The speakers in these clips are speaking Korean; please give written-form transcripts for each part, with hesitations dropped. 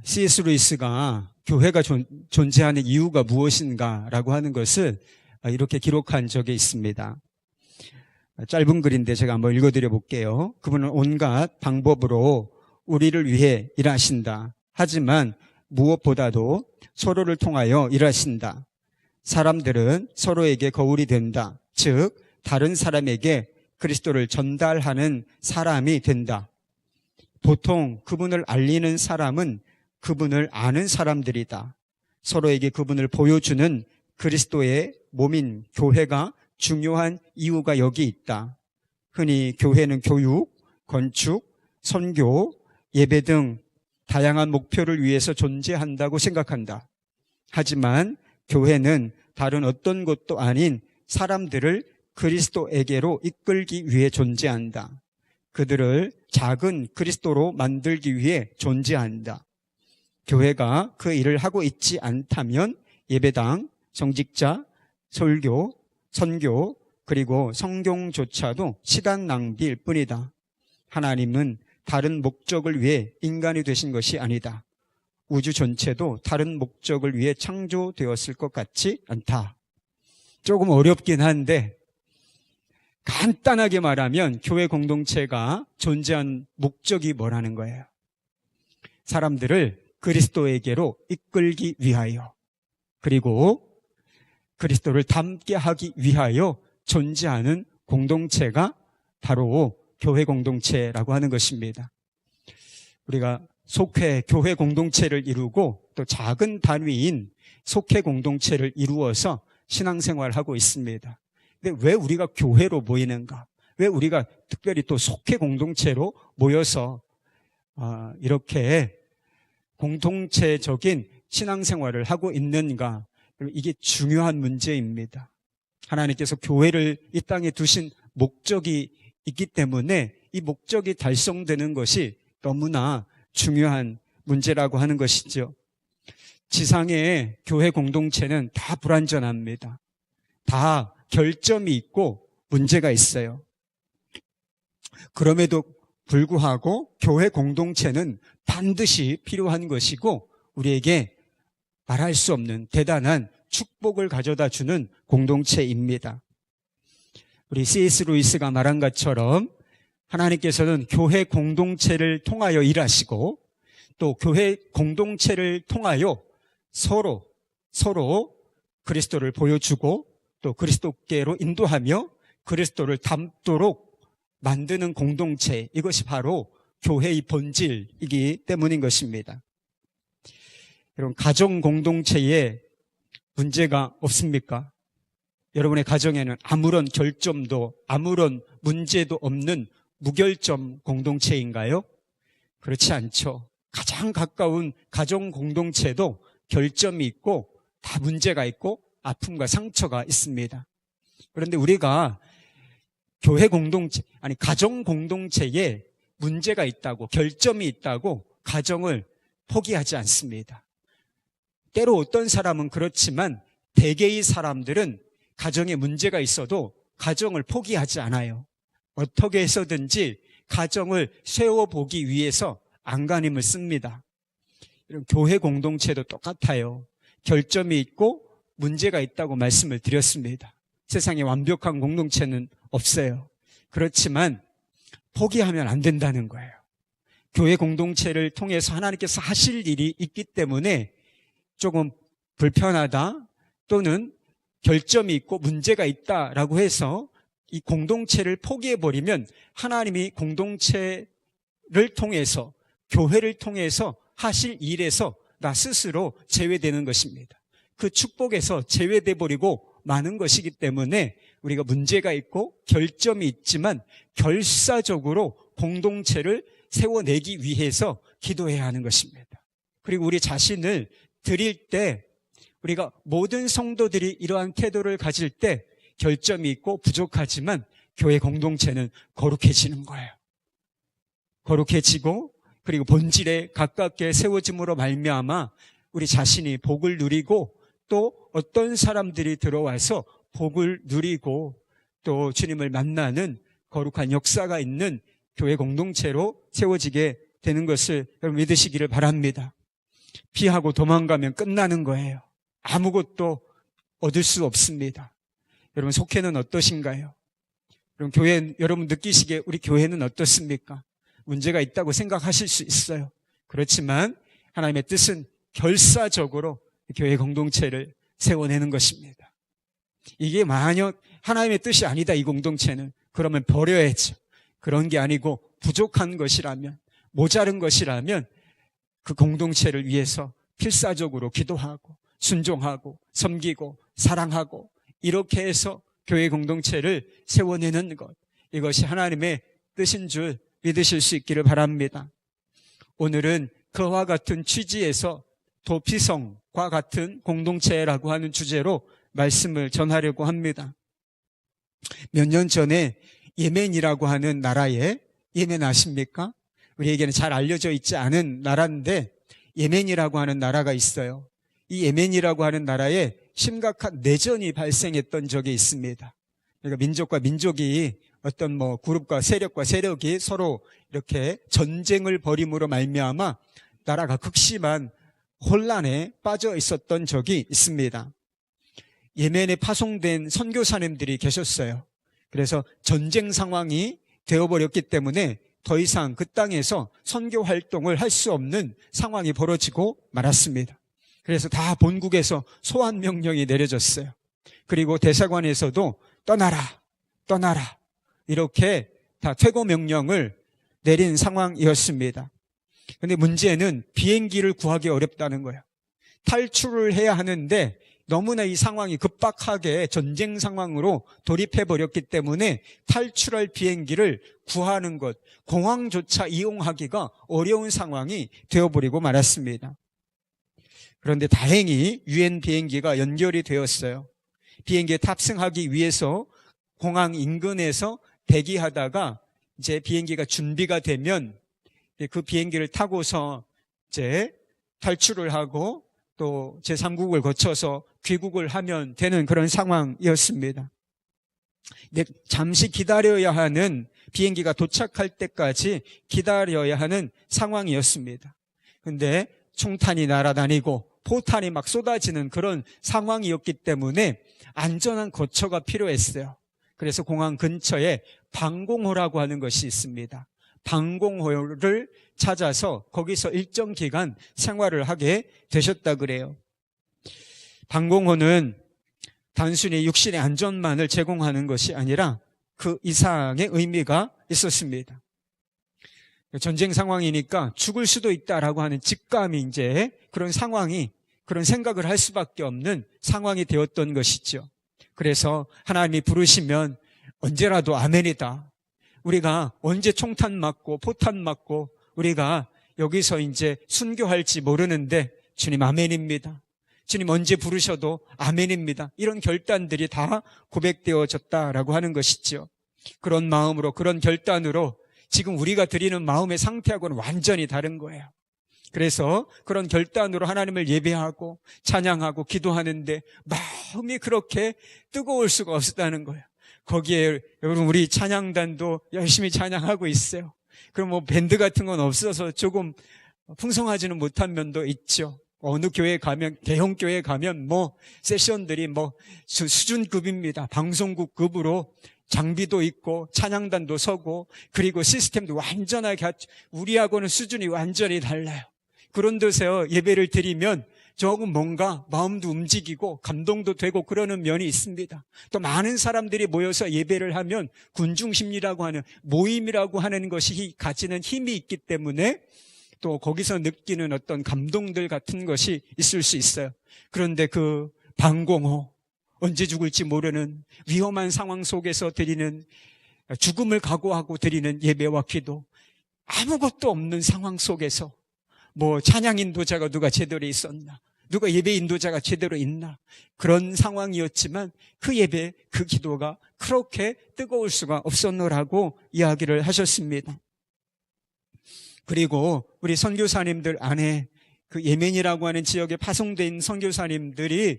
C.S. 루이스가 교회가 존재하는 이유가 무엇인가라고 하는 것을 이렇게 기록한 적이 있습니다. 짧은 글인데 제가 한번 읽어드려 볼게요. 그분은 온갖 방법으로 우리를 위해 일하신다. 하지만 무엇보다도 서로를 통하여 일하신다. 사람들은 서로에게 거울이 된다. 즉 다른 사람에게 그리스도를 전달하는 사람이 된다. 보통 그분을 알리는 사람은 그분을 아는 사람들이다. 서로에게 그분을 보여주는 그리스도의 몸인 교회가 중요한 이유가 여기 있다. 흔히 교회는 교육, 건축, 선교, 예배 등 다양한 목표를 위해서 존재한다고 생각한다. 하지만 교회는 다른 어떤 것도 아닌 사람들을 그리스도에게로 이끌기 위해 존재한다. 그들을 작은 그리스도로 만들기 위해 존재한다. 교회가 그 일을 하고 있지 않다면 예배당, 성직자, 설교, 선교, 그리고 성경조차도 시간 낭비일 뿐이다. 하나님은 다른 목적을 위해 인간이 되신 것이 아니다. 우주 전체도 다른 목적을 위해 창조되었을 것 같지 않다. 조금 어렵긴 한데 간단하게 말하면 교회 공동체가 존재한 목적이 뭐라는 거예요? 사람들을 그리스도에게로 이끌기 위하여, 그리고 그리스도를 닮게 하기 위하여 존재하는 공동체가 바로 교회 공동체라고 하는 것입니다. 우리가 속회, 교회 공동체를 이루고 또 작은 단위인 속회 공동체를 이루어서 신앙생활을 하고 있습니다. 근데 왜 우리가 교회로 모이는가? 왜 우리가 특별히 또 속회 공동체로 모여서 이렇게 공동체적인 신앙생활을 하고 있는가? 이게 중요한 문제입니다. 하나님께서 교회를 이 땅에 두신 목적이 있기 때문에 이 목적이 달성되는 것이 너무나 중요한 문제라고 하는 것이죠. 지상의 교회 공동체는 다 불완전합니다. 다 결점이 있고 문제가 있어요. 그럼에도 불구하고 교회 공동체는 반드시 필요한 것이고 우리에게 말할 수 없는 대단한 축복을 가져다 주는 공동체입니다. 우리 C.S. 루이스가 말한 것처럼 하나님께서는 교회 공동체를 통하여 일하시고 또 교회 공동체를 통하여 서로 그리스도를 보여주고 또 그리스도께로 인도하며 그리스도를 닮도록 만드는 공동체, 이것이 바로 교회의 본질이기 때문인 것입니다. 여러분, 가정 공동체에 문제가 없습니까? 여러분의 가정에는 아무런 결점도 아무런 문제도 없는 무결점 공동체인가요? 그렇지 않죠. 가장 가까운 가정 공동체도 결점이 있고 다 문제가 있고 아픔과 상처가 있습니다. 그런데 우리가 교회 공동체, 가정 공동체에 문제가 있다고, 결점이 있다고 가정을 포기하지 않습니다. 때로 어떤 사람은 그렇지만 대개의 사람들은 가정에 문제가 있어도 가정을 포기하지 않아요. 어떻게 해서든지 가정을 세워보기 위해서 안간힘을 씁니다. 이런 교회 공동체도 똑같아요. 결점이 있고 문제가 있다고 말씀을 드렸습니다. 세상에 완벽한 공동체는 없어요. 그렇지만 포기하면 안 된다는 거예요. 교회 공동체를 통해서 하나님께서 하실 일이 있기 때문에 조금 불편하다 또는 결점이 있고 문제가 있다라고 해서 이 공동체를 포기해버리면 하나님이 공동체를 통해서 교회를 통해서 하실 일에서 나 스스로 제외되는 것입니다. 그 축복에서 제외돼 버리고 마는 것이기 때문에 우리가 문제가 있고 결점이 있지만 결사적으로 공동체를 세워내기 위해서 기도해야 하는 것입니다. 그리고 우리 자신을 드릴 때 우리가 모든 성도들이 이러한 태도를 가질 때 결점이 있고 부족하지만 교회 공동체는 거룩해지는 거예요. 거룩해지고 그리고 본질에 가깝게 세워짐으로 말미암아 우리 자신이 복을 누리고 또 어떤 사람들이 들어와서 복을 누리고 또 주님을 만나는 거룩한 역사가 있는 교회 공동체로 세워지게 되는 것을 여러분 믿으시기를 바랍니다. 피하고 도망가면 끝나는 거예요. 아무것도 얻을 수 없습니다. 여러분 속회는 어떠신가요? 여러분 느끼시기에 우리 교회는 어떻습니까? 문제가 있다고 생각하실 수 있어요. 그렇지만 하나님의 뜻은 결사적으로 교회 공동체를 세워내는 것입니다. 이게 만약 하나님의 뜻이 아니다, 이 공동체는, 그러면 버려야죠. 그런 게 아니고 부족한 것이라면, 모자른 것이라면 그 공동체를 위해서 필사적으로 기도하고 순종하고 섬기고 사랑하고 이렇게 해서 교회 공동체를 세워내는 것, 이것이 하나님의 뜻인 줄 믿으실 수 있기를 바랍니다. 오늘은 그와 같은 취지에서 도피성과 같은 공동체라고 하는 주제로 말씀을 전하려고 합니다. 몇 년 전에 예멘이라고 하는 나라에, 예멘 아십니까? 우리에게는 잘 알려져 있지 않은 나라인데 예멘이라고 하는 나라가 있어요. 이 예멘이라고 하는 나라에 심각한 내전이 발생했던 적이 있습니다. 그러니까 민족과 민족이 어떤 그룹과 세력이 서로 이렇게 전쟁을 벌임으로 말미암아 나라가 극심한 혼란에 빠져 있었던 적이 있습니다. 예멘에 파송된 선교사님들이 계셨어요. 그래서 전쟁 상황이 되어버렸기 때문에 더 이상 그 땅에서 선교 활동을 할 수 없는 상황이 벌어지고 말았습니다. 그래서 다 본국에서 소환 명령이 내려졌어요. 그리고 대사관에서도 떠나라 이렇게 다 퇴거 명령을 내린 상황이었습니다. 그런데 문제는 비행기를 구하기 어렵다는 거예요. 탈출을 해야 하는데 너무나 이 상황이 급박하게 전쟁 상황으로 돌입해버렸기 때문에 탈출할 비행기를 구하는 것, 공항조차 이용하기가 어려운 상황이 되어버리고 말았습니다. 그런데 다행히 유엔 비행기가 연결이 되었어요. 비행기에 탑승하기 위해서 공항 인근에서 대기하다가 이제 비행기가 준비가 되면 그 비행기를 타고서 이제 탈출을 하고 또 제3국을 거쳐서 귀국을 하면 되는 그런 상황이었습니다. 근데 잠시 기다려야 하는, 비행기가 도착할 때까지 기다려야 하는 상황이었습니다. 근데 총탄이 날아다니고 포탄이 막 쏟아지는 그런 상황이었기 때문에 안전한 거처가 필요했어요. 그래서 공항 근처에 방공호라고 하는 것이 있습니다. 방공호를 찾아서 거기서 일정 기간 생활을 하게 되셨다 그래요. 방공호는 단순히 육신의 안전만을 제공하는 것이 아니라 그 이상의 의미가 있었습니다. 전쟁 상황이니까 죽을 수도 있다라고 하는 직감이 이제 그런 생각을 할 수밖에 없는 상황이 되었던 것이죠. 그래서 하나님이 부르시면 언제라도 아멘이다. 우리가 언제 총탄 맞고 포탄 맞고 우리가 여기서 이제 순교할지 모르는데 주님 아멘입니다. 주님 언제 부르셔도 아멘입니다. 이런 결단들이 다 고백되어졌다라고 하는 것이죠. 그런 마음으로, 그런 결단으로 지금 우리가 드리는 마음의 상태하고는 완전히 다른 거예요. 그래서 그런 결단으로 하나님을 예배하고 찬양하고 기도하는데 마음이 그렇게 뜨거울 수가 없었다는 거예요. 거기에 여러분 우리 찬양단도 열심히 찬양하고 있어요. 그럼 밴드 같은 건 없어서 조금 풍성하지는 못한 면도 있죠. 어느 교회 가면, 대형 교회 가면 세션들이 수준급입니다. 방송국급으로 장비도 있고 찬양단도 서고 그리고 시스템도 완전하게, 우리하고는 수준이 완전히 달라요. 그런 데서 예배를 드리면 조금 뭔가 마음도 움직이고 감동도 되고 그러는 면이 있습니다. 또 많은 사람들이 모여서 예배를 하면 군중심리라고 하는, 모임이라고 하는 것이 가지는 힘이 있기 때문에 또 거기서 느끼는 어떤 감동들 같은 것이 있을 수 있어요. 그런데 그 방공호, 언제 죽을지 모르는 위험한 상황 속에서 드리는, 죽음을 각오하고 드리는 예배와 기도, 아무것도 없는 상황 속에서 찬양 인도자가 누가 제대로 있었나, 누가 예배 인도자가 제대로 있나, 그런 상황이었지만 그 예배, 그 기도가 그렇게 뜨거울 수가 없었노라고 이야기를 하셨습니다. 그리고 우리 선교사님들 안에 그 예멘이라고 하는 지역에 파송된 선교사님들이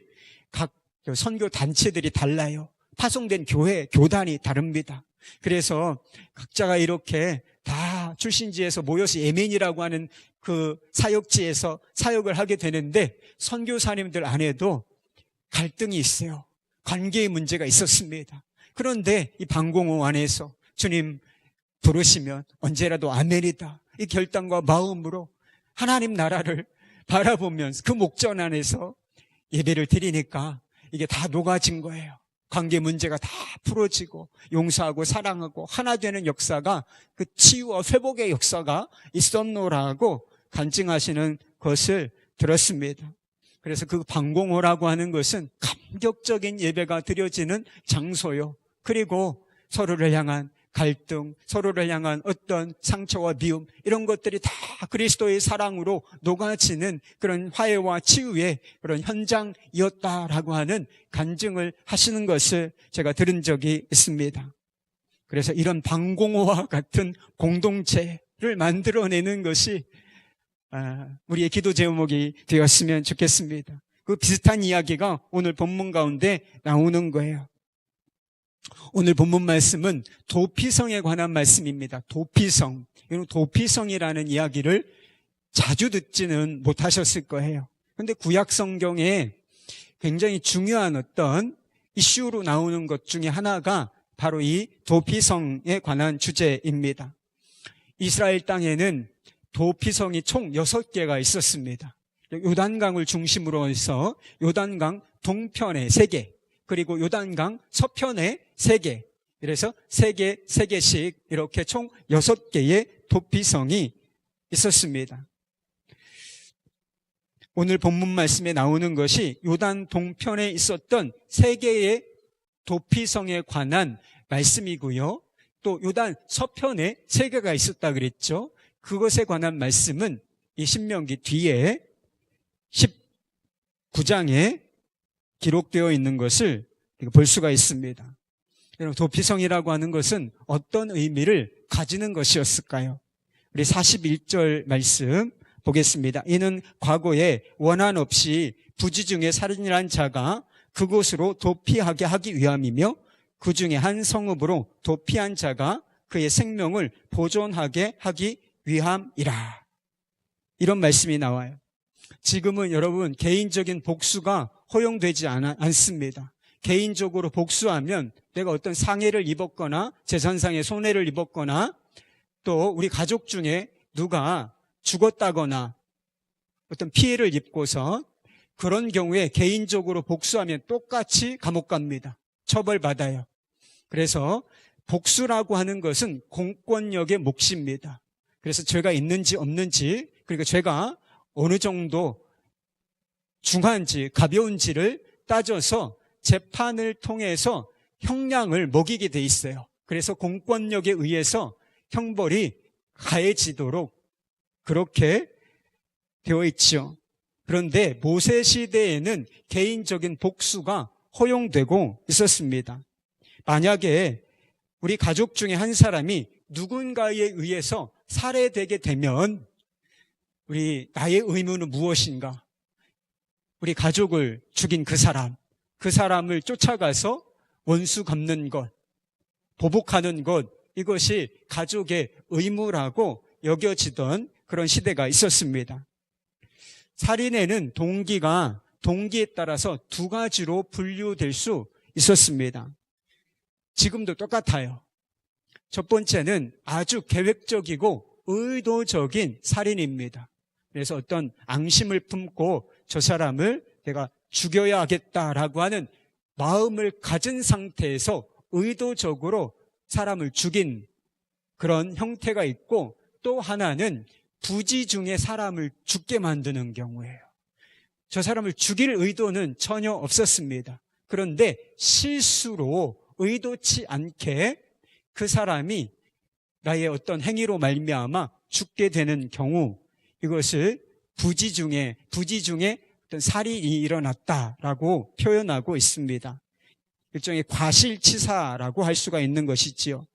각 선교 단체들이 달라요. 파송된 교회, 교단이 다릅니다. 그래서 각자가 이렇게 다 다 출신지에서 모여서 예멘이라고 하는 그 사역지에서 사역을 하게 되는데 선교사님들 안에도 갈등이 있어요. 관계의 문제가 있었습니다. 그런데 이 방공호 안에서 주님 부르시면 언제라도 아멘이다. 이 결단과 마음으로 하나님 나라를 바라보면서 그 목전 안에서 예배를 드리니까 이게 다 녹아진 거예요. 관계 문제가 다 풀어지고 용서하고 사랑하고 하나 되는 역사가, 그 치유와 회복의 역사가 있었노라고 간증하시는 것을 들었습니다. 그래서 그 방공호라고 하는 것은 감격적인 예배가 드려지는 장소요. 그리고 서로를 향한 갈등, 서로를 향한 어떤 상처와 미움, 이런 것들이 다 그리스도의 사랑으로 녹아지는 그런 화해와 치유의 그런 현장이었다라고 하는 간증을 하시는 것을 제가 들은 적이 있습니다. 그래서 이런 방공호와 같은 공동체를 만들어내는 것이 우리의 기도 제목이 되었으면 좋겠습니다. 그 비슷한 이야기가 오늘 본문 가운데 나오는 거예요. 오늘 본문 말씀은 도피성에 관한 말씀입니다. 도피성. 도피성이라는 이야기를 자주 듣지는 못하셨을 거예요. 그런데 구약 성경에 굉장히 중요한 어떤 이슈로 나오는 것 중에 하나가 바로 이 도피성에 관한 주제입니다. 이스라엘 땅에는 도피성이 총 6개가 있었습니다. 요단강을 중심으로 해서 요단강 동편에 3개, 그리고 요단강 서편에 3개, 그래서 3개씩 이렇게 총 6개의 도피성이 있었습니다. 오늘 본문 말씀에 나오는 것이 요단 동편에 있었던 3개의 도피성에 관한 말씀이고요. 또 요단 서편에 3개가 있었다 그랬죠. 그것에 관한 말씀은 이 신명기 뒤에 19장에 기록되어 있는 것을 볼 수가 있습니다. 여러분, 도피성이라고 하는 것은 어떤 의미를 가지는 것이었을까요? 우리 41절 말씀 보겠습니다. 이는 과거에 원한 없이 부지중에 살인이란 자가 그곳으로 도피하게 하기 위함이며 그 중에 한 성읍으로 도피한 자가 그의 생명을 보존하게 하기 위함이라. 이런 말씀이 나와요. 지금은 여러분 개인적인 복수가 허용되지 않습니다. 개인적으로 복수하면 내가 어떤 상해를 입었거나 재산상의 손해를 입었거나 또 우리 가족 중에 누가 죽었다거나 어떤 피해를 입고서 그런 경우에 개인적으로 복수하면 똑같이 감옥 갑니다. 처벌받아요. 그래서 복수라고 하는 것은 공권력의 몫입니다. 그래서 죄가 있는지 없는지, 그리고 죄가 어느 정도 중한지 가벼운지를 따져서 재판을 통해서 형량을 먹이게 돼 있어요. 그래서 공권력에 의해서 형벌이 가해지도록 그렇게 되어 있죠. 그런데 모세 시대에는 개인적인 복수가 허용되고 있었습니다. 만약에 우리 가족 중에 한 사람이 누군가에 의해서 살해되게 되면 나의 의무는 무엇인가? 우리 가족을 죽인 그 사람을 쫓아가서 원수 갚는 것, 보복하는 것, 이것이 가족의 의무라고 여겨지던 그런 시대가 있었습니다. 살인에는 동기에 따라서 2가지로 분류될 수 있었습니다. 지금도 똑같아요. 첫 번째는 아주 계획적이고 의도적인 살인입니다. 그래서 어떤 앙심을 품고 저 사람을 내가 죽여야 하겠다라고 하는 마음을 가진 상태에서 의도적으로 사람을 죽인 그런 형태가 있고, 또 하나는 부지 중에 사람을 죽게 만드는 경우예요. 저 사람을 죽일 의도는 전혀 없었습니다. 그런데 실수로 의도치 않게 그 사람이 나의 어떤 행위로 말미암아 죽게 되는 경우, 이것을 부지 중에 어떤 살인이 일어났다라고 표현하고 있습니다. 일종의 과실치사라고 할 수가 있는 것이지요.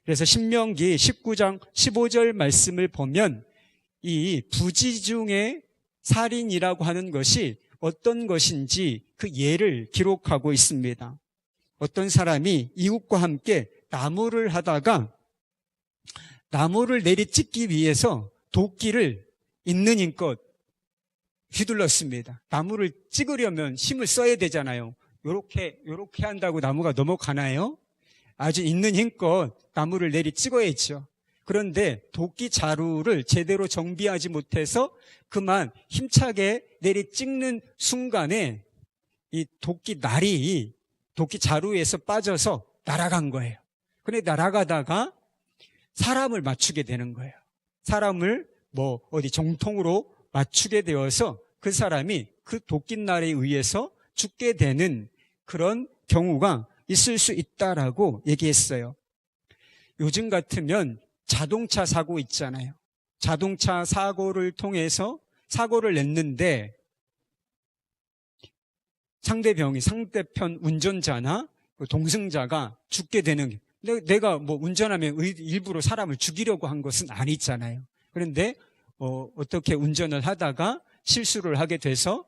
그래서 신명기 19장 15절 말씀을 보면 이 부지 중에 살인이라고 하는 것이 어떤 것인지 그 예를 기록하고 있습니다. 어떤 사람이 이웃과 함께 나무를 하다가 나무를 내리찍기 위해서 도끼를 있는 힘껏 휘둘렀습니다. 나무를 찍으려면 힘을 써야 되잖아요. 요렇게 한다고 나무가 넘어가나요? 아주 있는 힘껏 나무를 내리 찍어야죠. 그런데 도끼 자루를 제대로 정비하지 못해서 그만 힘차게 내리 찍는 순간에 이 도끼 자루에서 빠져서 날아간 거예요. 근데 날아가다가 사람을 맞추게 되는 거예요. 사람을 어디 정통으로 맞추게 되어서 그 사람이 그 도끼날에 의해서 죽게 되는 그런 경우가 있을 수 있다라고 얘기했어요. 요즘 같으면 자동차 사고 있잖아요. 자동차 사고를 통해서 사고를 냈는데 상대편 운전자나 동승자가 죽게 되는, 내가 운전하면 일부러 사람을 죽이려고 한 것은 아니잖아요. 그런데 어떻게 운전을 하다가 실수를 하게 돼서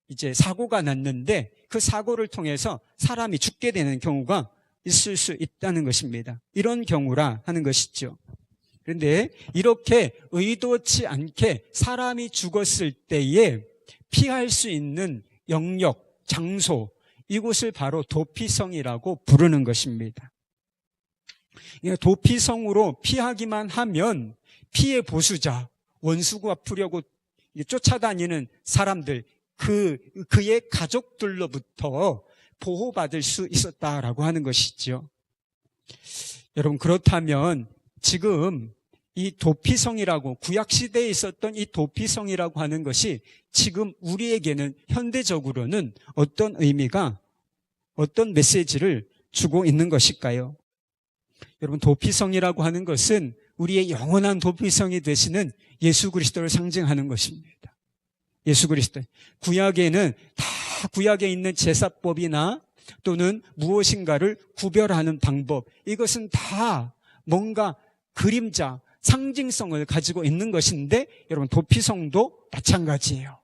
이제 사고가 났는데 그 사고를 통해서 사람이 죽게 되는 경우가 있을 수 있다는 것입니다. 이런 경우라 하는 것이죠. 그런데 이렇게 의도치 않게 사람이 죽었을 때에 피할 수 있는 영역, 장소, 이곳을 바로 도피성이라고 부르는 것입니다. 도피성으로 피하기만 하면 피해 보수자, 원수가 갚으려고 쫓아다니는 사람들, 그의 가족들로부터 보호받을 수 있었다라고 하는 것이죠. 여러분, 그렇다면 지금 이 도피성이라고, 구약시대에 있었던 이 도피성이라고 하는 것이 지금 우리에게는 현대적으로는 어떤 의미가, 어떤 메시지를 주고 있는 것일까요? 여러분, 도피성이라고 하는 것은 우리의 영원한 도피성이 되시는 예수 그리스도를 상징하는 것입니다. 예수 그리스도. 구약에는 다 구약에 있는 제사법이나 또는 무엇인가를 구별하는 방법, 이것은 다 뭔가 그림자, 상징성을 가지고 있는 것인데 여러분, 도피성도 마찬가지예요.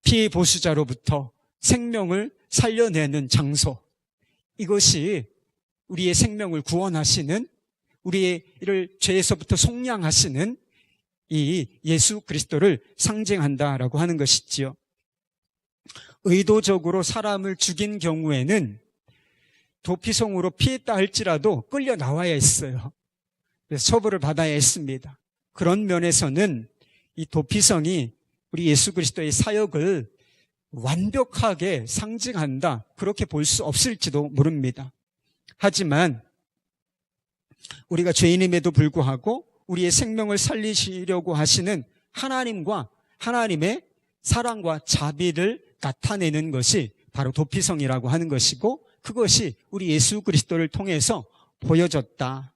피해 보수자로부터 생명을 살려내는 장소, 이것이 우리의 생명을 구원하시는, 우리를 죄에서부터 속량하시는 이 예수 그리스도를 상징한다라고 하는 것이지요. 의도적으로 사람을 죽인 경우에는 도피성으로 피했다 할지라도 끌려 나와야 했어요. 그래서 처벌을 받아야 했습니다. 그런 면에서는 이 도피성이 우리 예수 그리스도의 사역을 완벽하게 상징한다, 그렇게 볼 수 없을지도 모릅니다. 하지만 우리가 죄인임에도 불구하고 우리의 생명을 살리시려고 하시는 하나님과 하나님의 사랑과 자비를 나타내는 것이 바로 도피성이라고 하는 것이고, 그것이 우리 예수 그리스도를 통해서 보여졌다,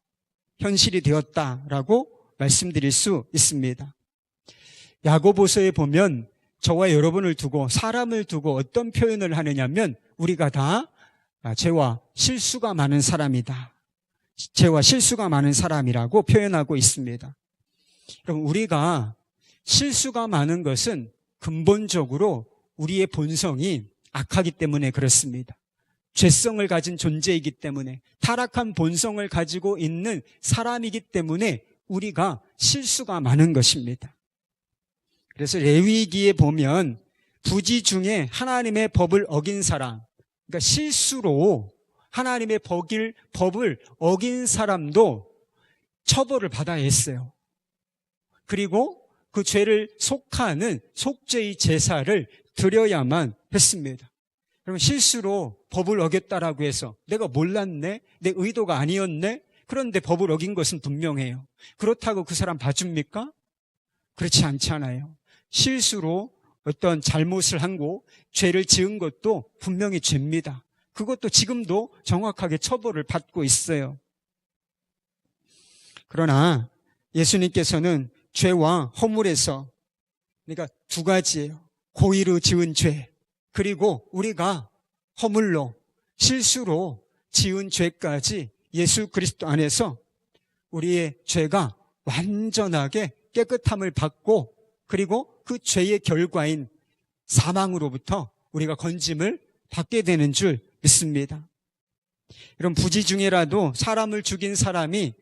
현실이 되었다라고 말씀드릴 수 있습니다. 야고보서에 보면 저와 여러분을 두고, 사람을 두고 어떤 표현을 하느냐면 우리가 다 죄와 실수가 많은 사람이다, 죄와 실수가 많은 사람이라고 표현하고 있습니다. 그럼 우리가 실수가 많은 것은 근본적으로 우리의 본성이 악하기 때문에 그렇습니다. 죄성을 가진 존재이기 때문에, 타락한 본성을 가지고 있는 사람이기 때문에 우리가 실수가 많은 것입니다. 그래서 레위기에 보면 부지 중에 하나님의 법을 어긴 사람, 그러니까 실수로 하나님의 법을 어긴 사람도 처벌을 받아야 했어요. 그리고 그 죄를 속하는 속죄의 제사를 드려야만 했습니다. 그러면 실수로 법을 어겼다라고 해서 내가 몰랐네, 내 의도가 아니었네, 그런데 법을 어긴 것은 분명해요. 그렇다고 그 사람 봐줍니까? 그렇지 않잖아요. 실수로 어떤 잘못을 하고 죄를 지은 것도 분명히 죄입니다. 그것도 지금도 정확하게 처벌을 받고 있어요. 그러나 예수님께서는 죄와 허물에서, 그러니까 두 가지예요. 고의로 지은 죄, 그리고 우리가 허물로, 실수로 지은 죄까지 예수 그리스도 안에서 우리의 죄가 완전하게 깨끗함을 받고, 그리고 그 죄의 결과인 사망으로부터 우리가 건짐을 받게 되는 줄 믿습니다. 이런 부지 중에라도 사람을 죽인 사람이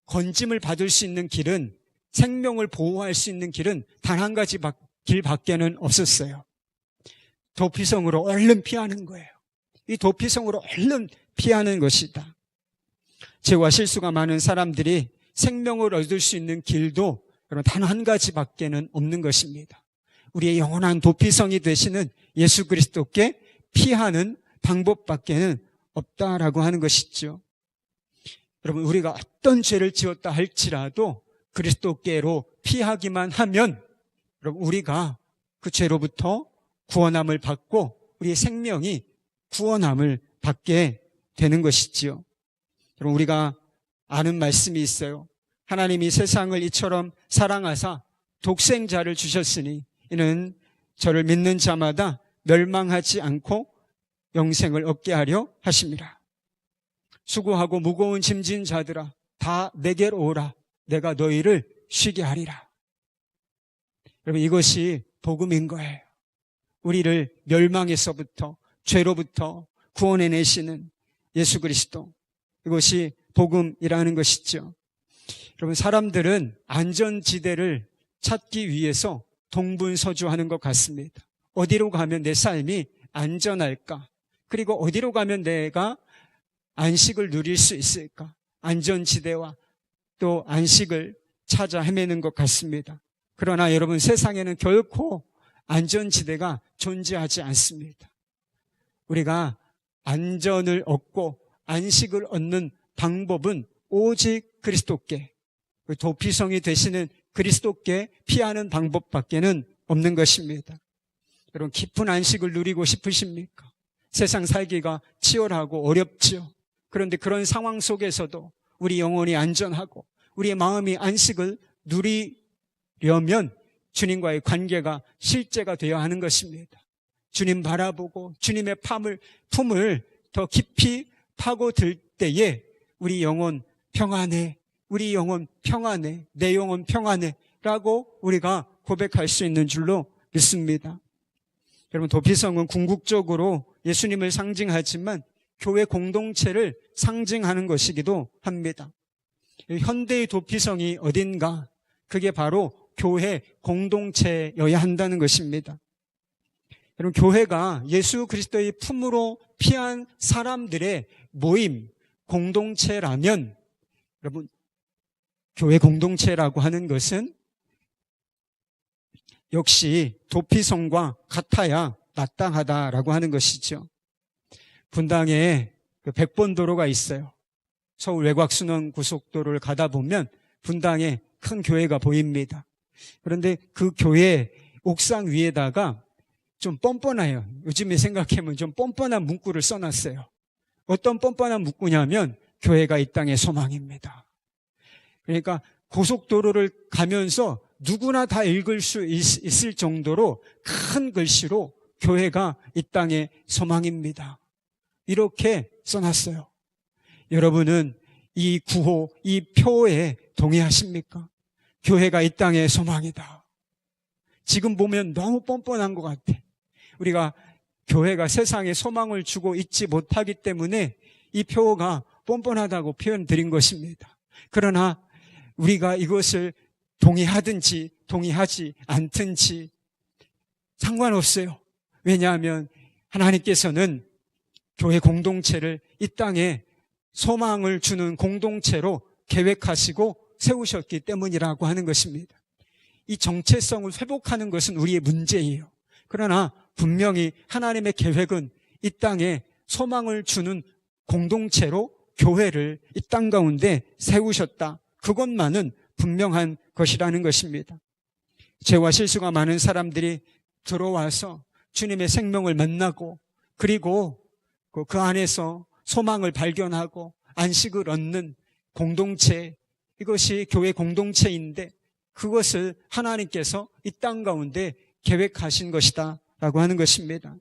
건짐을 받을 수 있는 길은, 생명을 보호할 수 있는 길은 단 한 가지 길밖에는 없었어요. 도피성으로 얼른 피하는 거예요. 이 도피성으로 얼른 피하는 것이다. 죄와 실수가 많은 사람들이 생명을 얻을 수 있는 길도 단 한 가지밖에는 없는 것입니다. 우리의 영원한 도피성이 되시는 예수 그리스도께 피하는 방법밖에는 없다라고 하는 것이죠. 여러분, 우리가 어떤 죄를 지었다 할지라도 그리스도께로 피하기만 하면 여러분, 우리가 그 죄로부터 구원함을 받고 우리의 생명이 구원함을 받게 되는 것이지요. 여러분, 우리가 아는 말씀이 있어요. 하나님이 세상을 이처럼 사랑하사 독생자를 주셨으니 이는 저를 믿는 자마다 멸망하지 않고 영생을 얻게 하려 하심이라. 수고하고 무거운 짐진 자들아 다 내게로 오라. 내가 너희를 쉬게 하리라. 여러분, 이것이 복음인 거예요. 우리를 멸망에서부터, 죄로부터 구원해내시는 예수 그리스도, 이것이 복음이라는 것이죠. 여러분, 사람들은 안전지대를 찾기 위해서 동분서주하는 것 같습니다. 어디로 가면 내 삶이 안전할까? 그리고 어디로 가면 내가 안식을 누릴 수 있을까? 안전지대와 또 안식을 찾아 헤매는 것 같습니다. 그러나 여러분, 세상에는 결코 안전지대가 존재하지 않습니다. 우리가 안전을 얻고 안식을 얻는 방법은 오직 그리스도께, 도피성이 되시는 그리스도께 피하는 방법밖에는 없는 것입니다. 여러분, 깊은 안식을 누리고 싶으십니까? 세상 살기가 치열하고 어렵죠. 그런데 그런 상황 속에서도 우리 영혼이 안전하고 우리의 마음이 안식을 누리려면 주님과의 관계가 실제가 되어야 하는 것입니다. 주님 바라보고 주님의 품을 더 깊이 파고들 때에 우리 영혼 평안해, 우리 영혼 평안해, 내 영혼 평안해 라고 우리가 고백할 수 있는 줄로 믿습니다. 여러분, 도피성은 궁극적으로 예수님을 상징하지만 교회 공동체를 상징하는 것이기도 합니다. 현대의 도피성이 어딘가? 그게 바로 교회 공동체여야 한다는 것입니다. 여러분, 교회가 예수 그리스도의 품으로 피한 사람들의 모임, 공동체라면 여러분, 교회 공동체라고 하는 것은 역시 도피성과 같아야 마땅하다라고 하는 것이죠. 분당에 백본도로가 있어요. 서울 외곽순환 고속도로를 가다 보면 분당에 큰 교회가 보입니다. 그런데 그 교회 옥상 위에다가 좀 뻔뻔해요. 요즘에 생각하면 좀 뻔뻔한 문구를 써놨어요. 어떤 뻔뻔한 문구냐면 교회가 이 땅의 소망입니다. 그러니까 고속도로를 가면서 누구나 다 읽을 수 있을 정도로 큰 글씨로 교회가 이 땅의 소망입니다. 이렇게 써놨어요. 여러분은 이 구호, 이 표에 동의하십니까? 교회가 이 땅의 소망이다. 지금 보면 너무 뻔뻔한 것 같아. 우리가 교회가 세상에 소망을 주고 있지 못하기 때문에 이 표가 뻔뻔하다고 표현 드린 것입니다. 그러나 우리가 이것을 동의하든지 동의하지 않든지 상관없어요. 왜냐하면 하나님께서는 교회 공동체를 이 땅에 소망을 주는 공동체로 계획하시고 세우셨기 때문이라고 하는 것입니다. 이 정체성을 회복하는 것은 우리의 문제예요. 그러나 분명히 하나님의 계획은 이 땅에 소망을 주는 공동체로 교회를 이 땅 가운데 세우셨다. 그것만은 분명한 것이라는 것입니다. 죄와 실수가 많은 사람들이 들어와서 주님의 생명을 만나고 그리고 그 안에서 소망을 발견하고 안식을 얻는 공동체, 이것이 교회 공동체인데 그것을 하나님께서 이 땅 가운데 계획하신 것이다 라고 하는 것입니다.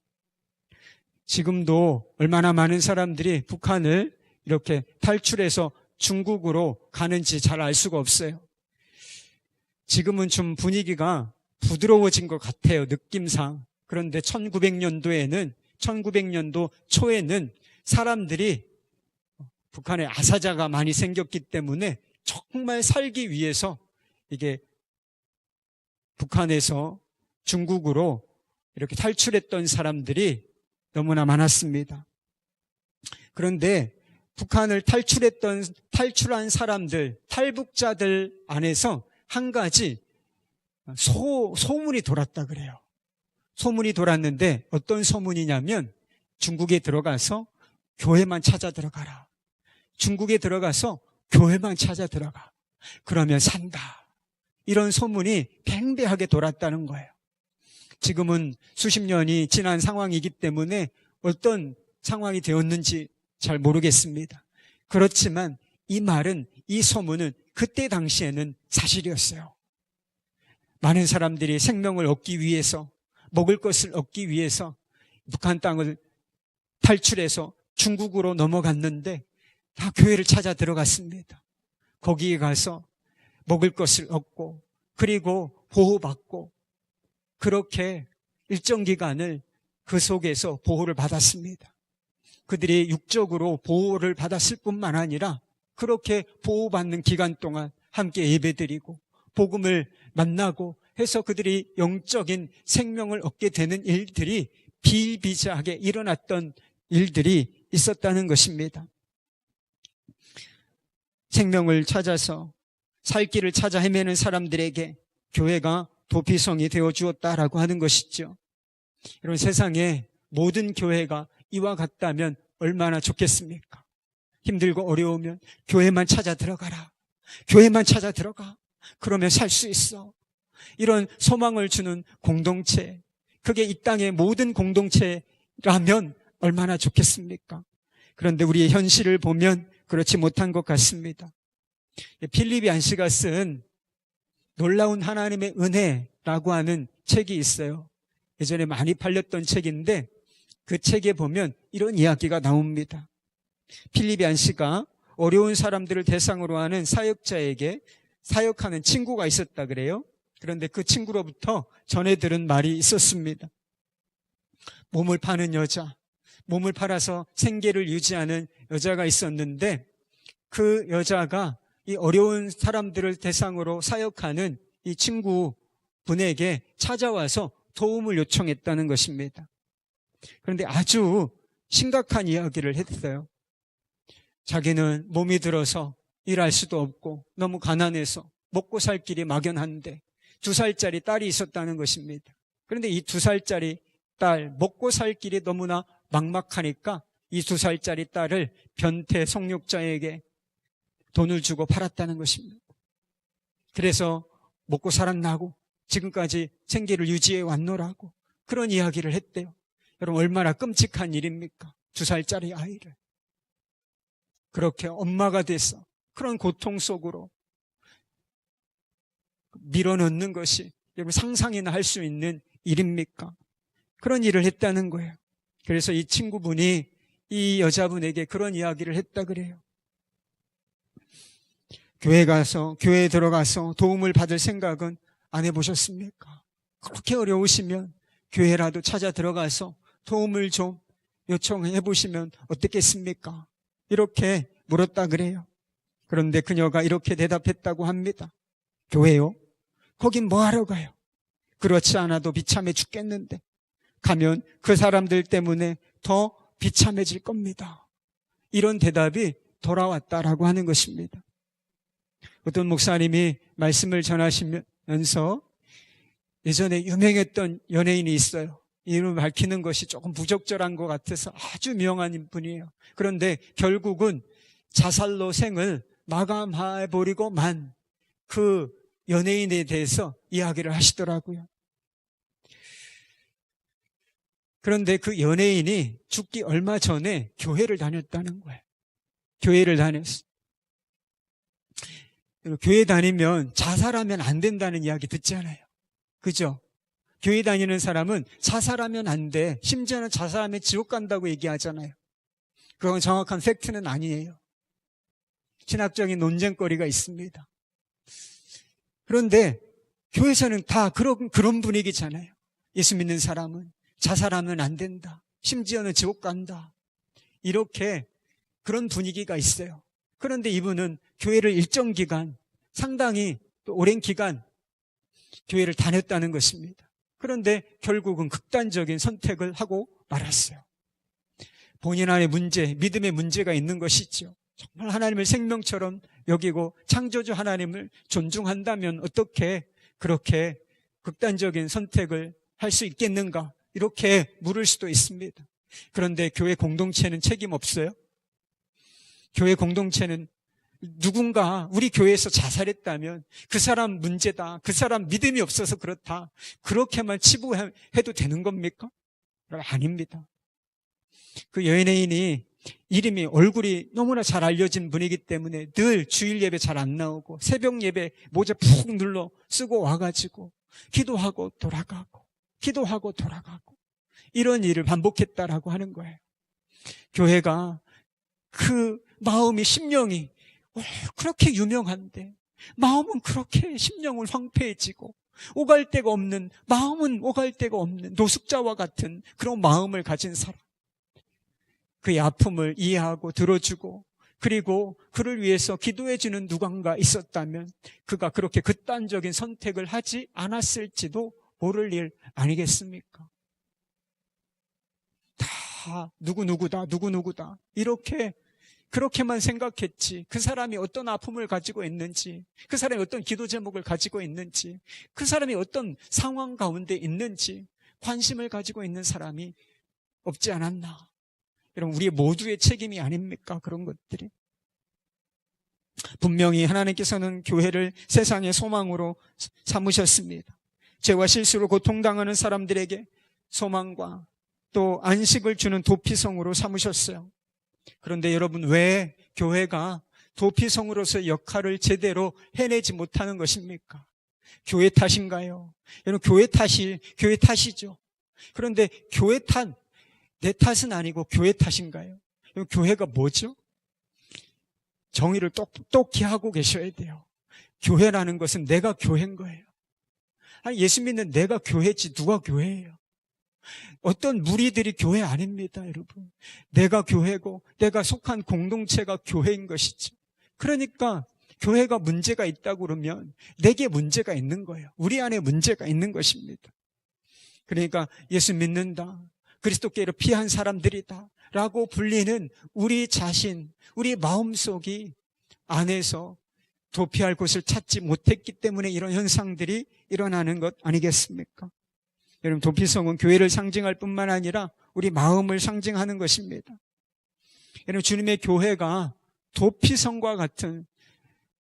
지금도 얼마나 많은 사람들이 북한을 이렇게 탈출해서 중국으로 가는지 잘 알 수가 없어요. 지금은 좀 분위기가 부드러워진 것 같아요, 느낌상. 그런데 1900년도 초에는 사람들이 북한에 아사자가 많이 생겼기 때문에 정말 살기 위해서 이게 북한에서 중국으로 이렇게 탈출했던 사람들이 너무나 많았습니다. 그런데 북한을 탈출한 사람들, 탈북자들 안에서 한 가지 소문이 돌았다 그래요. 소문이 돌았는데 어떤 소문이냐면 중국에 들어가서 교회만 찾아 들어가라. 중국에 들어가서 교회만 찾아 들어가. 그러면 산다. 이런 소문이 팽배하게 돌았다는 거예요. 지금은 수십 년이 지난 상황이기 때문에 어떤 상황이 되었는지 잘 모르겠습니다. 그렇지만 이 소문은 그때 당시에는 사실이었어요. 많은 사람들이 생명을 얻기 위해서, 먹을 것을 얻기 위해서 북한 땅을 탈출해서 중국으로 넘어갔는데 다 교회를 찾아 들어갔습니다. 거기에 가서 먹을 것을 얻고 그리고 보호받고 그렇게 일정 기간을 그 속에서 보호를 받았습니다. 그들이 육적으로 보호를 받았을 뿐만 아니라 그렇게 보호받는 기간 동안 함께 예배드리고 복음을 만나고 해서 그들이 영적인 생명을 얻게 되는 일들이 비일비재하게 일어났던 일들이 있었다는 것입니다. 생명을 찾아서 살 길을 찾아 헤매는 사람들에게 교회가 도피성이 되어 주었다라고 하는 것이죠. 이런 세상에 모든 교회가 이와 같다면 얼마나 좋겠습니까? 힘들고 어려우면 교회만 찾아 들어가라. 교회만 찾아 들어가. 그러면 살 수 있어. 이런 소망을 주는 공동체, 그게 이 땅의 모든 공동체라면 얼마나 좋겠습니까? 그런데 우리의 현실을 보면 그렇지 못한 것 같습니다. 필립이 안시가 쓴 놀라운 하나님의 은혜라고 하는 책이 있어요. 예전에 많이 팔렸던 책인데 그 책에 보면 이런 이야기가 나옵니다. 필립이 안시가 어려운 사람들을 대상으로 하는 사역자에게 사역하는 친구가 있었다 그래요. 그런데 그 친구로부터 전해 들은 말이 있었습니다. 몸을 파는 여자, 몸을 팔아서 생계를 유지하는 여자가 있었는데 그 여자가 이 어려운 사람들을 대상으로 사역하는 이 친구분에게 찾아와서 도움을 요청했다는 것입니다. 그런데 아주 심각한 이야기를 했어요. 자기는 몸이 들어서 일할 수도 없고 너무 가난해서 먹고 살 길이 막연한데 2살짜리 딸이 있었다는 것입니다. 그런데 이 2살짜리 딸, 먹고 살 길이 너무나 막막하니까 이 2살짜리 딸을 변태 성욕자에게 돈을 주고 팔았다는 것입니다. 그래서 먹고 살았나고 지금까지 생계를 유지해 왔노라고 그런 이야기를 했대요. 여러분 얼마나 끔찍한 일입니까? 2살짜리 아이를 그렇게 엄마가 돼서 그런 고통 속으로 밀어넣는 것이 여러분 상상이나 할 수 있는 일입니까? 그런 일을 했다는 거예요. 그래서 이 친구분이 이 여자분에게 그런 이야기를 했다 그래요. 교회에 들어가서 도움을 받을 생각은 안 해보셨습니까? 그렇게 어려우시면 교회라도 찾아 들어가서 도움을 좀 요청해 보시면 어떻겠습니까? 이렇게 물었다 그래요. 그런데 그녀가 이렇게 대답했다고 합니다. 교회요? 거긴 뭐 하러 가요? 그렇지 않아도 비참해 죽겠는데 가면 그 사람들 때문에 더 비참해질 겁니다. 이런 대답이 돌아왔다라고 하는 것입니다. 어떤 목사님이 말씀을 전하시면서 예전에 유명했던 연예인이 있어요. 이름을 밝히는 것이 조금 부적절한 것 같아서 아주 유명한 분이에요. 그런데 결국은 자살로 생을 마감해버리고 만 그 연예인에 대해서 이야기를 하시더라고요. 그런데 그 연예인이 죽기 얼마 전에 교회를 다녔다는 거예요. 교회를 다녔어. 교회 다니면 자살하면 안 된다는 이야기 듣잖아요. 그죠? 교회 다니는 사람은 자살하면 안 돼. 심지어는 자살하면 지옥 간다고 얘기하잖아요. 그건 정확한 팩트는 아니에요. 신학적인 논쟁거리가 있습니다. 그런데 교회에서는 다 그런 분위기잖아요. 예수 믿는 사람은 자살하면 안 된다. 심지어는 지옥 간다. 이렇게 그런 분위기가 있어요. 그런데 이분은 교회를 일정 기간, 상당히 또 오랜 기간 교회를 다녔다는 것입니다. 그런데 결국은 극단적인 선택을 하고 말았어요. 본인 안에 문제, 믿음의 문제가 있는 것이죠. 정말 하나님을 생명처럼 여기고 창조주 하나님을 존중한다면 어떻게 그렇게 극단적인 선택을 할 수 있겠는가? 이렇게 물을 수도 있습니다. 그런데 교회 공동체는 책임 없어요? 교회 공동체는 누군가 우리 교회에서 자살했다면 그 사람 문제다, 그 사람 믿음이 없어서 그렇다, 그렇게만 치부해도 되는 겁니까? 아닙니다. 그 연예인이 이름이, 얼굴이 너무나 잘 알려진 분이기 때문에 늘 주일 예배 잘 안 나오고 새벽 예배 모자 푹 눌러 쓰고 와가지고 기도하고 돌아가고 기도하고 돌아가고 이런 일을 반복했다라고 하는 거예요. 교회가 그 마음이, 심령이 그렇게 유명한데 마음은 그렇게 심령은 황폐해지고 오갈 데가 없는, 마음은 오갈 데가 없는 노숙자와 같은 그런 마음을 가진 사람, 그의 아픔을 이해하고 들어주고 그리고 그를 위해서 기도해주는 누군가 있었다면 그가 그렇게 극단적인 선택을 하지 않았을지도 모를 일 아니겠습니까? 다 누구누구다 이렇게 그렇게만 생각했지, 그 사람이 어떤 아픔을 가지고 있는지, 그 사람이 어떤 기도 제목을 가지고 있는지, 그 사람이 어떤 상황 가운데 있는지 관심을 가지고 있는 사람이 없지 않았나. 여러분, 우리 모두의 책임이 아닙니까? 그런 것들이. 분명히 하나님께서는 교회를 세상의 소망으로 삼으셨습니다. 죄와 실수로 고통당하는 사람들에게 소망과 또 안식을 주는 도피성으로 삼으셨어요. 그런데 여러분, 왜 교회가 도피성으로서의 역할을 제대로 해내지 못하는 것입니까? 교회 탓인가요? 여러분, 교회 탓이죠. 그런데 교회 탓, 내 탓은 아니고 교회 탓인가요? 교회가 뭐죠? 정의를 똑똑히 하고 계셔야 돼요. 교회라는 것은 내가 교회인 거예요. 아니, 예수 믿는 내가 교회지 누가 교회예요? 어떤 무리들이 교회 아닙니다, 여러분. 내가 교회고 내가 속한 공동체가 교회인 것이죠. 그러니까 교회가 문제가 있다고 그러면 내게 문제가 있는 거예요. 우리 안에 문제가 있는 것입니다. 그러니까 예수 믿는다, 그리스도께로 피한 사람들이다 라고 불리는 우리 자신, 우리 마음속이 안에서 도피할 곳을 찾지 못했기 때문에 이런 현상들이 일어나는 것 아니겠습니까? 여러분, 도피성은 교회를 상징할 뿐만 아니라 우리 마음을 상징하는 것입니다. 여러분, 주님의 교회가 도피성과 같은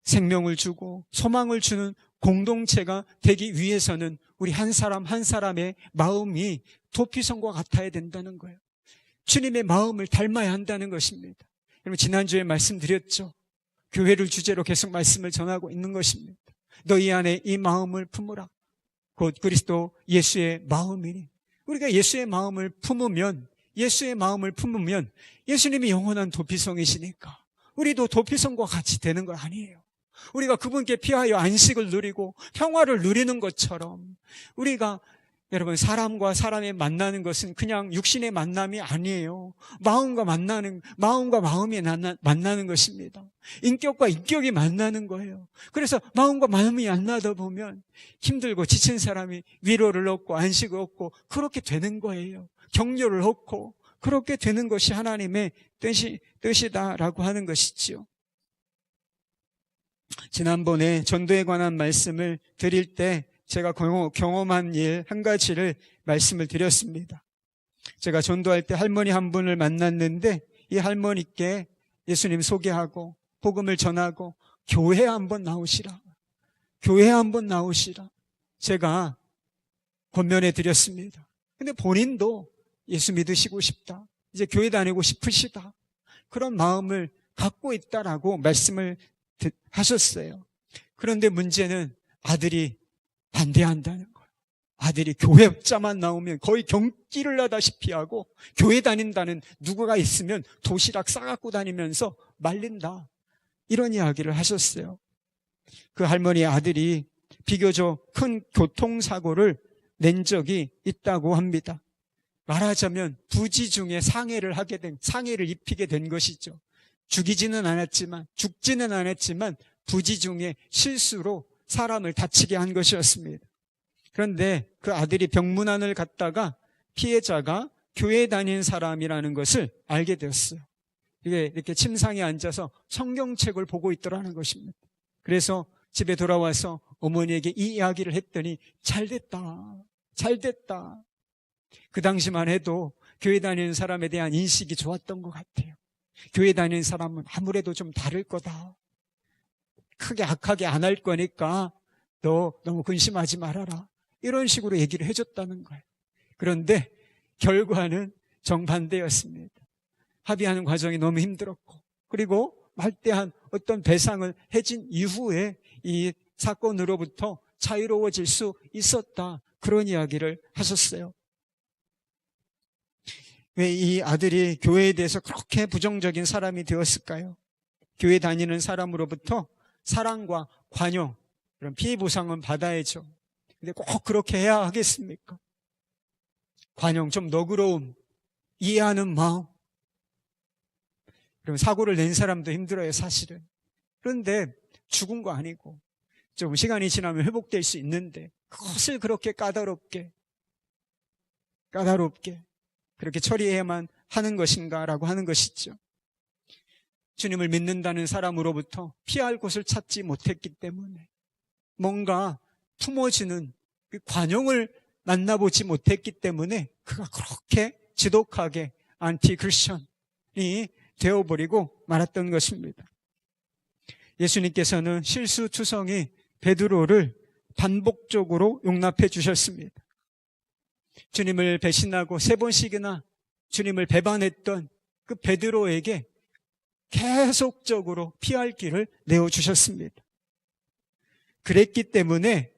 생명을 주고 소망을 주는 공동체가 되기 위해서는 우리 한 사람 한 사람의 마음이 도피성과 같아야 된다는 거예요. 주님의 마음을 닮아야 한다는 것입니다. 여러분, 지난주에 말씀드렸죠. 교회를 주제로 계속 말씀을 전하고 있는 것입니다. 너희 안에 이 마음을 품으라. 곧 그리스도 예수의 마음이니. 우리가 예수의 마음을 품으면 예수님이 영원한 도피성이시니까 우리도 도피성과 같이 되는 거 아니에요. 우리가 그분께 피하여 안식을 누리고 평화를 누리는 것처럼 우리가, 여러분, 사람과 사람이 만나는 것은 그냥 육신의 만남이 아니에요. 마음과 마음이 만나는 것입니다. 인격과 인격이 만나는 거예요. 그래서 마음과 마음이 만나다 보면 힘들고 지친 사람이 위로를 얻고 안식을 얻고 그렇게 되는 거예요. 격려를 얻고 그렇게 되는 것이 하나님의 뜻이다라고 하는 것이지요. 지난번에 전도에 관한 말씀을 드릴 때 제가 경험한 일 한 가지를 말씀을 드렸습니다. 제가 전도할 때 할머니 한 분을 만났는데 이 할머니께 예수님 소개하고 복음을 전하고 교회 한번 나오시라, 제가 권면해 드렸습니다. 근데 본인도 예수 믿으시고 싶다, 이제 교회 다니고 싶으시다, 그런 마음을 갖고 있다라고 말씀을 하셨어요. 그런데 문제는 아들이 반대한다는 거예요. 아들이 교회자만 나오면 거의 경기를 하다시피 하고 교회 다닌다는 누구가 있으면 도시락 싸갖고 다니면서 말린다, 이런 이야기를 하셨어요. 그 할머니의 아들이 비교적 큰 교통사고를 낸 적이 있다고 합니다. 말하자면 부지 중에 상해를 입히게 된 것이죠. 죽이지는 않았지만, 죽지는 않았지만 부지 중에 실수로 사람을 다치게 한 것이었습니다. 그런데 그 아들이 병문안을 갔다가 피해자가 교회 다니는 사람이라는 것을 알게 되었어요. 이게 이렇게 침상에 앉아서 성경책을 보고 있더라는 것입니다. 그래서 집에 돌아와서 어머니에게 이 이야기를 했더니 잘 됐다. 그 당시만 해도 교회 다니는 사람에 대한 인식이 좋았던 것 같아요. 교회 다니는 사람은 아무래도 좀 다를 거다. 크게 악하게 안 할 거니까 너 너무 근심하지 말아라. 이런 식으로 얘기를 해줬다는 거예요. 그런데 결과는 정반대였습니다. 합의하는 과정이 너무 힘들었고, 그리고 막대한 어떤 배상을 해진 이후에 이 사건으로부터 자유로워질 수 있었다. 그런 이야기를 하셨어요. 왜 이 아들이 교회에 대해서 그렇게 부정적인 사람이 되었을까요? 교회 다니는 사람으로부터 사랑과 관용, 그런 피해 보상은 받아야죠. 근데 꼭 그렇게 해야 하겠습니까? 관용, 좀 너그러움, 이해하는 마음. 그럼 사고를 낸 사람도 힘들어요, 사실은. 그런데 죽은 거 아니고 좀 시간이 지나면 회복될 수 있는데 그것을 그렇게 까다롭게 그렇게 처리해야만 하는 것인가라고 하는 것이죠. 주님을 믿는다는 사람으로부터 피할 곳을 찾지 못했기 때문에, 뭔가 품어주는 그 관용을 만나보지 못했기 때문에 그가 그렇게 지독하게 안티 크리스천이 되어버리고 말았던 것입니다. 예수님께서는 실수투성이 베드로를 반복적으로 용납해 주셨습니다. 주님을 배신하고 3번씩이나 주님을 배반했던 그 베드로에게 계속적으로 피할 길을 내어주셨습니다. 그랬기 때문에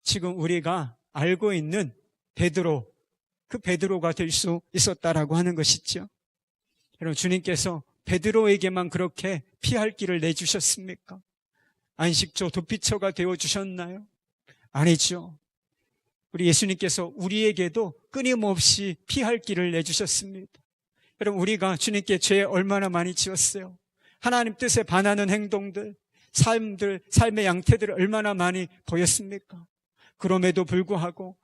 지금 우리가 알고 있는 베드로, 그 베드로가 될 수 있었다라고 하는 것이죠. 여러분, 주님께서 베드로에게만 그렇게 피할 길을 내주셨습니까? 안식처, 도피처가 되어주셨나요? 아니죠. 우리 예수님께서 우리에게도 끊임없이 피할 길을 내주셨습니다. 여러분, 우리가 주님께 죄 얼마나 많이 지었어요? 하나님 뜻에 반하는 행동들, 삶의 양태들을 얼마나 많이 보였습니까? 그럼에도 불구하고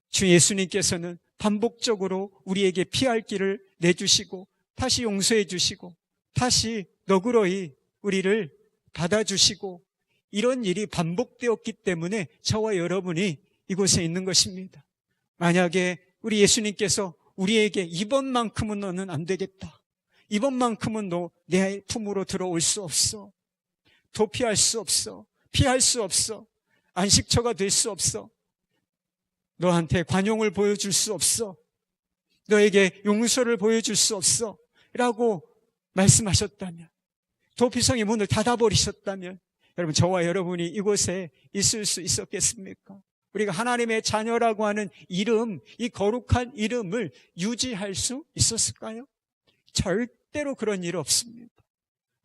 주 예수님께서는 반복적으로 우리에게 피할 길을 내주시고, 다시 용서해 주시고, 다시 너그러이 우리를 받아주시고, 이런 일이 반복되었기 때문에 저와 여러분이 이곳에 있는 것입니다. 만약에 우리 예수님께서 우리에게 이번만큼은 너는 안 되겠다, 이번만큼은 너 내 품으로 들어올 수 없어, 도피할 수 없어, 피할 수 없어, 안식처가 될 수 없어, 너한테 관용을 보여줄 수 없어, 너에게 용서를 보여줄 수 없어 라고 말씀하셨다면, 도피성의 문을 닫아버리셨다면, 여러분, 저와 여러분이 이곳에 있을 수 있었겠습니까? 우리가 하나님의 자녀라고 하는 이름, 이 거룩한 이름을 유지할 수 있었을까요? 절대로 그런 일 없습니다.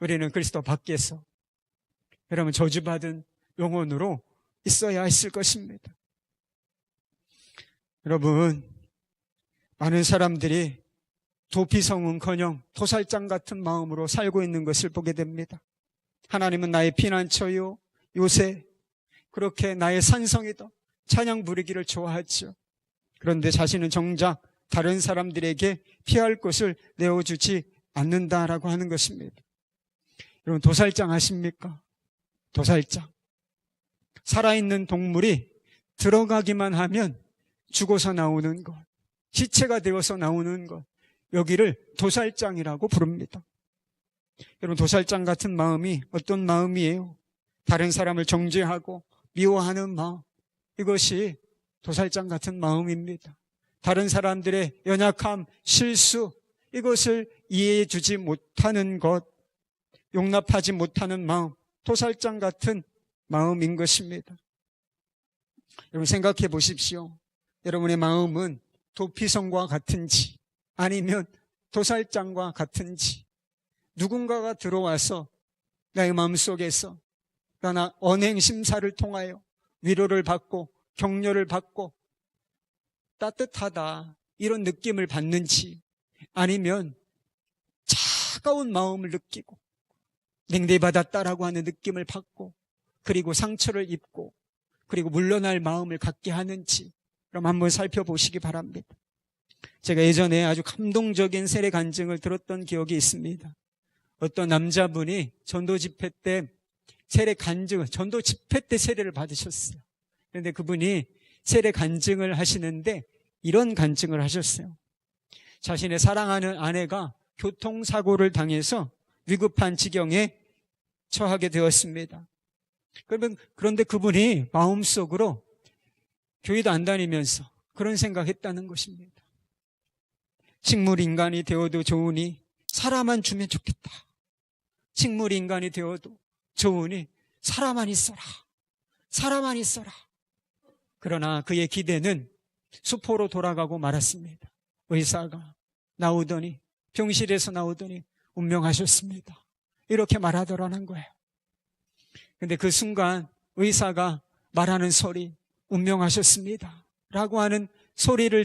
우리는 그리스도 밖에서, 여러분, 저주받은 영혼으로 있어야 했을 것입니다. 여러분, 많은 사람들이 도피성은커녕 도살장 같은 마음으로 살고 있는 것을 보게 됩니다. 하나님은 나의 피난처요, 요새 그렇게 나의 산성이다, 찬양 부르기를 좋아하죠. 그런데 자신은 정작 다른 사람들에게 피할 곳을 내어주지 않는다라고 하는 것입니다. 여러분, 도살장 아십니까? 도살장. 살아있는 동물이 들어가기만 하면 죽어서 나오는 것, 시체가 되어서 나오는 것, 여기를 도살장이라고 부릅니다. 여러분, 도살장 같은 마음이 어떤 마음이에요? 다른 사람을 정죄하고 미워하는 마음, 이것이 도살장 같은 마음입니다. 다른 사람들의 연약함, 실수, 이것을 이해해 주지 못하는 것, 용납하지 못하는 마음, 도살장 같은 마음인 것입니다. 여러분, 생각해 보십시오. 여러분의 마음은 도피성과 같은지 아니면 도살장과 같은지, 누군가가 들어와서 나의 마음속에서 나 언행 심사를 통하여 위로를 받고 격려를 받고 따뜻하다, 이런 느낌을 받는지, 아니면 차가운 마음을 느끼고 냉대받았다라고 하는 느낌을 받고, 그리고 상처를 입고, 그리고 물러날 마음을 갖게 하는지 그럼 한번 살펴보시기 바랍니다. 제가 예전에 아주 감동적인 세례 간증을 들었던 기억이 있습니다. 어떤 남자분이 전도 집회 때 전도 집회 때 세례를 받으셨어요. 그런데 그분이 세례 간증을 하시는데 이런 간증을 하셨어요. 자신의 사랑하는 아내가 교통사고를 당해서 위급한 지경에 처하게 되었습니다. 그런데 그분이 마음속으로 교회도 안 다니면서 그런 생각했다는 것입니다. 식물인간이 되어도 좋으니 사람만 주면 좋겠다. 식물인간이 되어도 좋으니 사람만 있어라. 사람만 있어라. 그러나 그의 기대는 수포로 돌아가고 말았습니다. 의사가 나오더니, 병실에서 나오더니 운명하셨습니다. 이렇게 말하더라는 거예요. 근데 그 순간 의사가 말하는 소리, 운명하셨습니다 라고 하는 소리를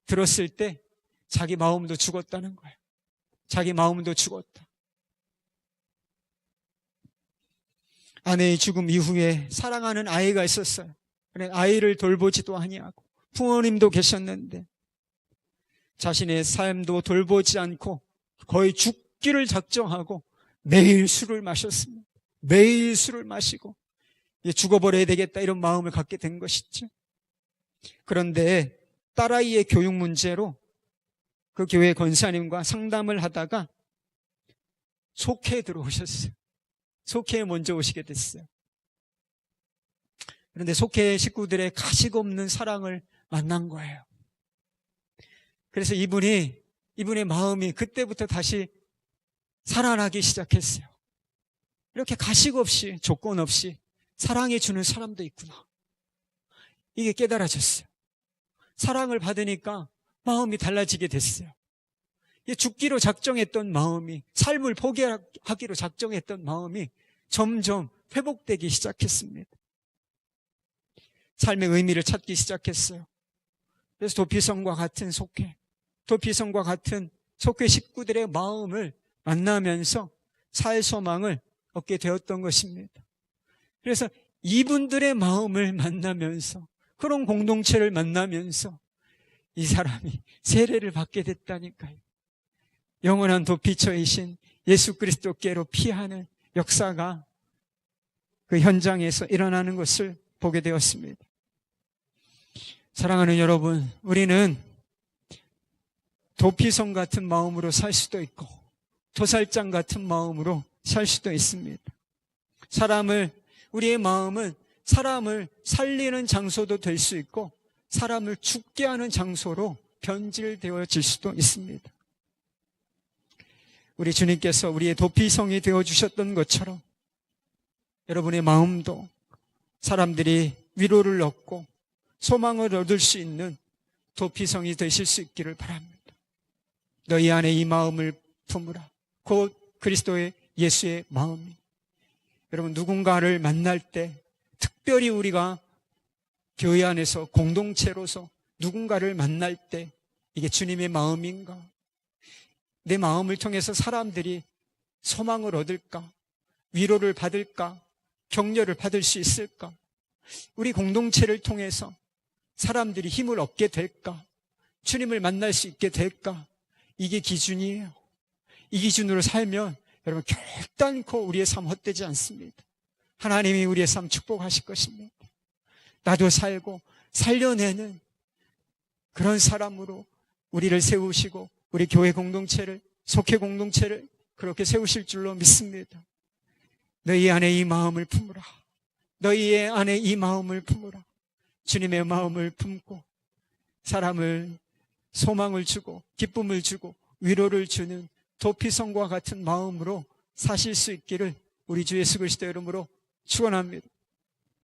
들었을 때 자기 마음도 죽었다는 거예요. 자기 마음도 죽었다. 아내의 죽음 이후에 사랑하는 아이가 있었어요. 아이를 돌보지도 아니하고 부모님도 계셨는데 자신의 삶도 돌보지 않고 거의 죽기를 작정하고 매일 술을 마셨습니다. 매일 술을 마시고 죽어버려야 되겠다 이런 마음을 갖게 된 것이죠. 그런데 딸아이의 교육 문제로 그 교회 권사님과 상담을 하다가 속회에 들어오셨어요. 속회에 먼저 오시게 됐어요. 그런데 속회 식구들의 가식 없는 사랑을 만난 거예요. 그래서 이분의 마음이 그때부터 다시 살아나기 시작했어요. 이렇게 가식 없이, 조건 없이 사랑해 주는 사람도 있구나. 이게 깨달아졌어요. 사랑을 받으니까 마음이 달라지게 됐어요. 죽기로 작정했던 마음이, 삶을 포기하기로 작정했던 마음이 점점 회복되기 시작했습니다. 삶의 의미를 찾기 시작했어요. 그래서 도피성과 같은 속회, 도피성과 같은 속회 식구들의 마음을 만나면서 살 소망을 얻게 되었던 것입니다. 그래서 이분들의 마음을 만나면서, 그런 공동체를 만나면서 이 사람이 세례를 받게 됐다니까요. 영원한 도피처이신 예수 그리스도께로 피하는 역사가 그 현장에서 일어나는 것을 보게 되었습니다. 사랑하는 여러분, 우리는 도피성 같은 마음으로 살 수도 있고 도살장 같은 마음으로 살 수도 있습니다. 우리의 마음은 사람을 살리는 장소도 될 수 있고 사람을 죽게 하는 장소로 변질되어질 수도 있습니다. 우리 주님께서 우리의 도피성이 되어주셨던 것처럼 여러분의 마음도 사람들이 위로를 얻고 소망을 얻을 수 있는 도피성이 되실 수 있기를 바랍니다. 너희 안에 이 마음을 품으라. 곧 그리스도의 예수의 마음이. 여러분, 누군가를 만날 때 특별히 우리가 교회 안에서 공동체로서 누군가를 만날 때 이게 주님의 마음인가? 내 마음을 통해서 사람들이 소망을 얻을까? 위로를 받을까? 격려를 받을 수 있을까? 우리 공동체를 통해서 사람들이 힘을 얻게 될까? 주님을 만날 수 있게 될까? 이게 기준이에요. 이 기준으로 살면 여러분 결단코 우리의 삶 헛되지 않습니다. 하나님이 우리의 삶 축복하실 것입니다. 나도 살고 살려내는 그런 사람으로 우리를 세우시고 우리 교회 공동체를, 속회 공동체를 그렇게 세우실 줄로 믿습니다. 너희 안에 이 마음을 품으라. 너희의 안에 이 마음을 품으라. 주님의 마음을 품고 사람을 소망을 주고 기쁨을 주고 위로를 주는 도피성과 같은 마음으로 사실 수 있기를 우리 주 예수 그리스도 이름으로 축원합니다.